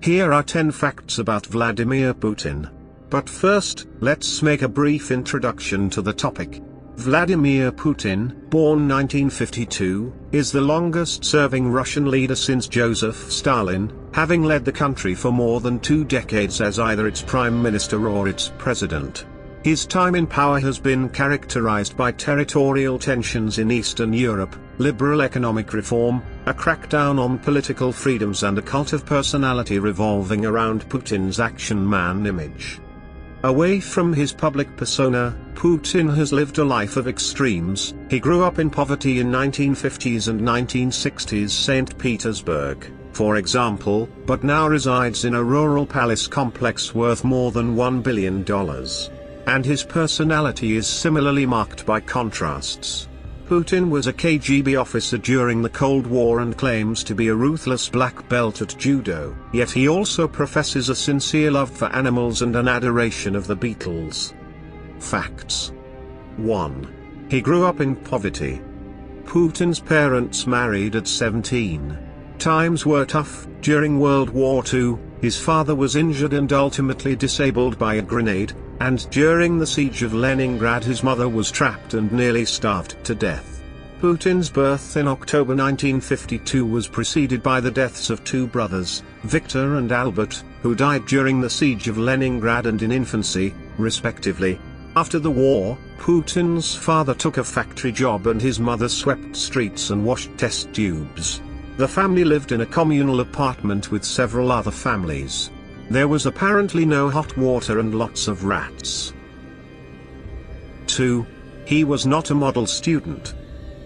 Here are 10 facts about Vladimir Putin. But first, let's make a brief introduction to the topic. Vladimir Putin, born 1952, is the longest-serving Russian leader since Joseph Stalin, having led the country for more than 2 decades as either its prime minister or its president. His time in power has been characterized by territorial tensions in Eastern Europe, liberal economic reform, a crackdown on political freedoms and a cult of personality revolving around Putin's action man image. Away from his public persona, Putin has lived a life of extremes. He grew up in poverty in 1950s and 1960s St. Petersburg, for example, but now resides in a rural palace complex worth more than $1 billion. And his personality is similarly marked by contrasts. Putin was a KGB officer during the Cold War and claims to be a ruthless black belt at judo, yet he also professes a sincere love for animals and an adoration of the Beatles. Facts. 1. He grew up in poverty. Putin's parents married at 17. Times were tough. During World War II, his father was injured and ultimately disabled by a grenade, and during the siege of Leningrad his mother was trapped and nearly starved to death. Putin's birth in October 1952 was preceded by the deaths of 2 brothers, Viktor and Albert, who died during the siege of Leningrad and in infancy, respectively. After the war, Putin's father took a factory job and his mother swept streets and washed test tubes. The family lived in a communal apartment with several other families. There was apparently no hot water and lots of rats. 2. He was not a model student.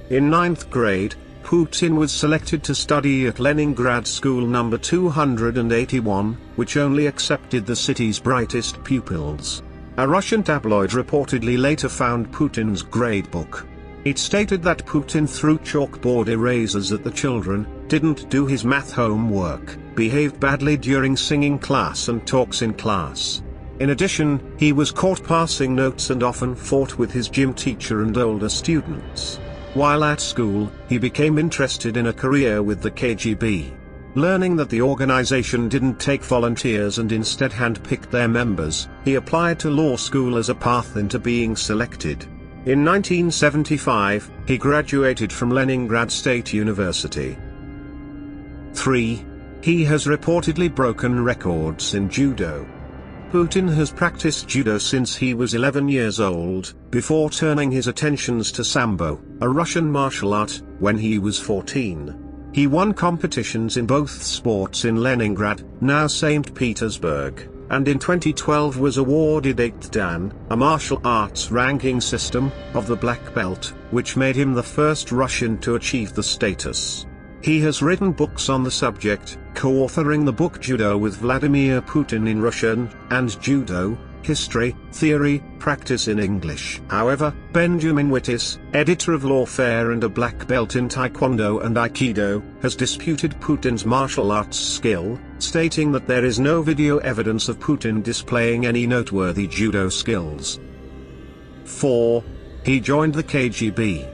In 9th grade, Putin was selected to study at Leningrad School No. 281, which only accepted the city's brightest pupils. A Russian tabloid reportedly later found Putin's gradebook. It stated that Putin threw chalkboard erasers at the children, didn't do his math homework, behaved badly during singing class and talks in class. In addition, he was caught passing notes and often fought with his gym teacher and older students. While at school, he became interested in a career with the KGB. Learning that the organization didn't take volunteers and instead handpicked their members, he applied to law school as a path into being selected. In 1975, he graduated from Leningrad State University. 3. He has reportedly broken records in judo. Putin has practiced judo since he was 11 years old, before turning his attentions to sambo, a Russian martial art, when he was 14. He won competitions in both sports in Leningrad, now St. Petersburg, and in 2012 was awarded 8th Dan, a martial arts ranking system, of the black belt, which made him the first Russian to achieve the status. He has written books on the subject, co-authoring the book Judo with Vladimir Putin in Russian, and Judo, History, Theory, Practice in English. However, Benjamin Wittes, editor of Lawfare and a black belt in Taekwondo and Aikido, has disputed Putin's martial arts skill, stating that there is no video evidence of Putin displaying any noteworthy judo skills. 4. He joined the KGB.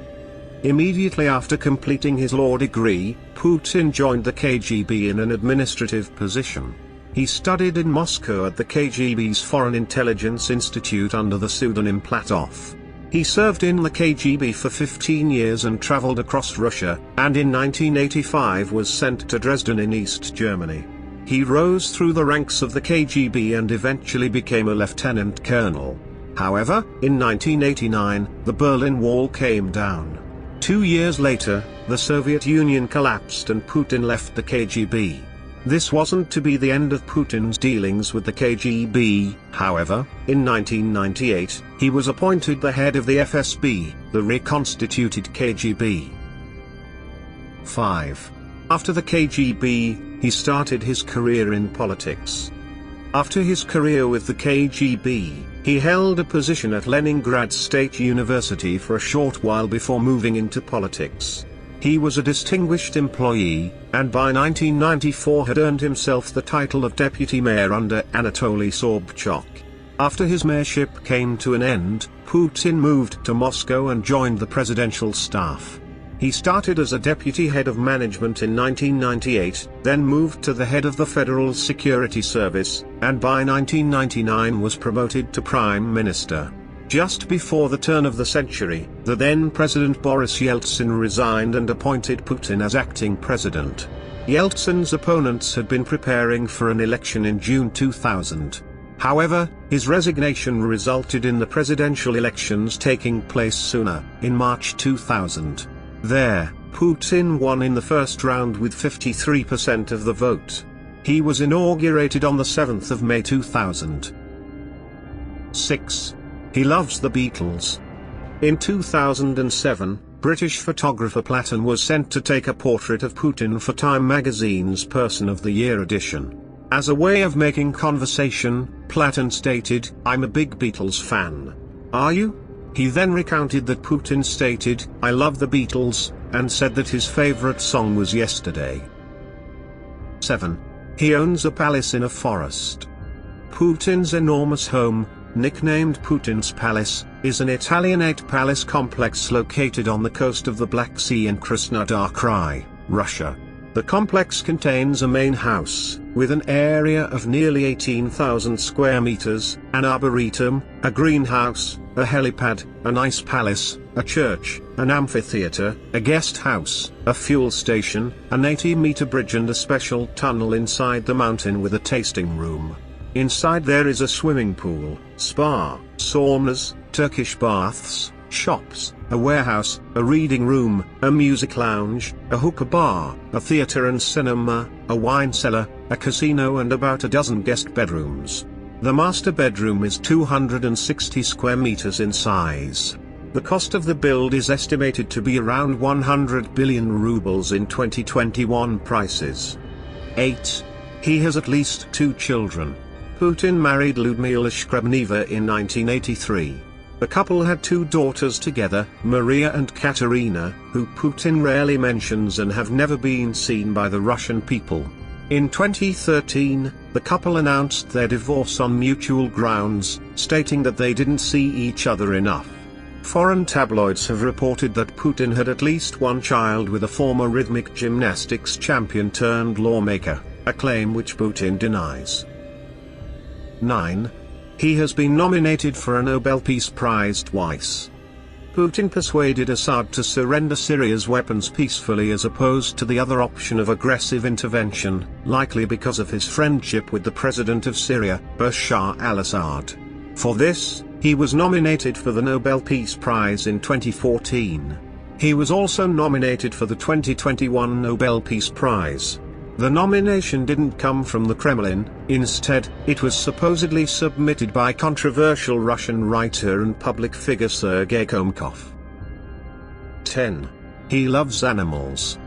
Immediately after completing his law degree, Putin joined the KGB in an administrative position. He studied in Moscow at the KGB's Foreign Intelligence Institute under the pseudonym Platov. He served in the KGB for 15 years and traveled across Russia, and in 1985 was sent to Dresden in East Germany. He rose through the ranks of the KGB and eventually became a lieutenant colonel. However, in 1989, the Berlin Wall came down. 2 years later, the Soviet Union collapsed and Putin left the KGB. This wasn't to be the end of Putin's dealings with the KGB, however. In 1998, he was appointed the head of the FSB, the reconstituted KGB. 5. After the KGB, he started his career in politics. After his career with the KGB, he held a position at Leningrad State University for a short while before moving into politics. He was a distinguished employee, and by 1994 had earned himself the title of deputy mayor under Anatoly Sobchak. After his mayorship came to an end, Putin moved to Moscow and joined the presidential staff. He started as a deputy head of management in 1998, then moved to the head of the Federal Security Service, and by 1999 was promoted to Prime Minister. Just before the turn of the century, the then President Boris Yeltsin resigned and appointed Putin as acting president. Yeltsin's opponents had been preparing for an election in June 2000. However, his resignation resulted in the presidential elections taking place sooner, in March 2000. There, Putin won in the first round with 53% of the vote. He was inaugurated on the 7th of May 2000. 6. He loves the Beatles. In 2007, British photographer Platon was sent to take a portrait of Putin for Time magazine's Person of the Year edition. As a way of making conversation, Platon stated, "I'm a big Beatles fan. Are you?" He then recounted that Putin stated, "I love the Beatles," and said that his favorite song was Yesterday. 7. He owns a palace in a forest. Putin's enormous home, nicknamed Putin's Palace, is an Italianate palace complex located on the coast of the Black Sea in Krasnodar Krai, Russia. The complex contains a main house, with an area of nearly 18,000 square meters, an arboretum, a greenhouse, a helipad, an ice palace, a church, an amphitheater, a guest house, a fuel station, an 80-meter bridge and a special tunnel inside the mountain with a tasting room. Inside there is a swimming pool, spa, saunas, Turkish baths, shops, a warehouse, a reading room, a music lounge, a hookah bar, a theater and cinema, a wine cellar, a casino and about a dozen guest bedrooms. The master bedroom is 260 square meters in size. The cost of the build is estimated to be around 100 billion rubles in 2021 prices. 8. He has at least 2 children. Putin married Lyudmila Shkrebneva in 1983. The couple had 2 daughters together, Maria and Katerina, who Putin rarely mentions and have never been seen by the Russian people. In 2013, the couple announced their divorce on mutual grounds, stating that they didn't see each other enough. Foreign tabloids have reported that Putin had at least 1 child with a former rhythmic gymnastics champion turned lawmaker, a claim which Putin denies. 9. He has been nominated for a Nobel Peace Prize twice. Putin persuaded Assad to surrender Syria's weapons peacefully as opposed to the other option of aggressive intervention, likely because of his friendship with the president of Syria, Bashar al-Assad. For this, he was nominated for the Nobel Peace Prize in 2014. He was also nominated for the 2021 Nobel Peace Prize. The nomination didn't come from the Kremlin, instead, it was supposedly submitted by controversial Russian writer and public figure Sergei Komkov. 10. He loves animals.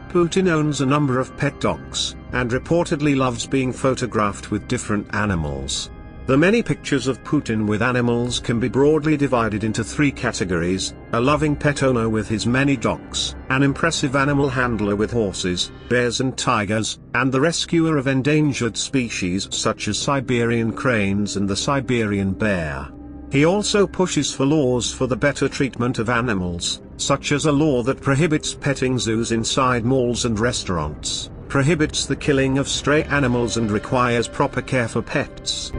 Putin owns a number of pet dogs, and reportedly loves being photographed with different animals. The many pictures of Putin with animals can be broadly divided into 3 categories: a loving pet owner with his many dogs, an impressive animal handler with horses, bears and tigers, and the rescuer of endangered species such as Siberian cranes and the Siberian bear. He also pushes for laws for the better treatment of animals, such as a law that prohibits petting zoos inside malls and restaurants, prohibits the killing of stray animals and requires proper care for pets.